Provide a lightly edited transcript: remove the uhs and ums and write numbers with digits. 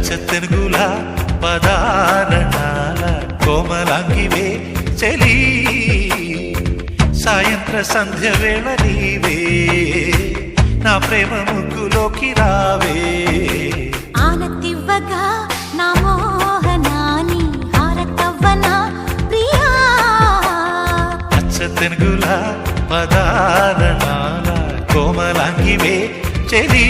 తెనుగుల పదారణాల కోమలాంగివే చెలి సాయంత్ర సంధ్య వేళ నీవే నా ప్రేమ ముగ్గులోకి రావే ఆనతివ్వగా నా మోహనాని హారతవ్వనా ప్రియా తెనుగుల పదారణాల కోమలాంగివే చెలి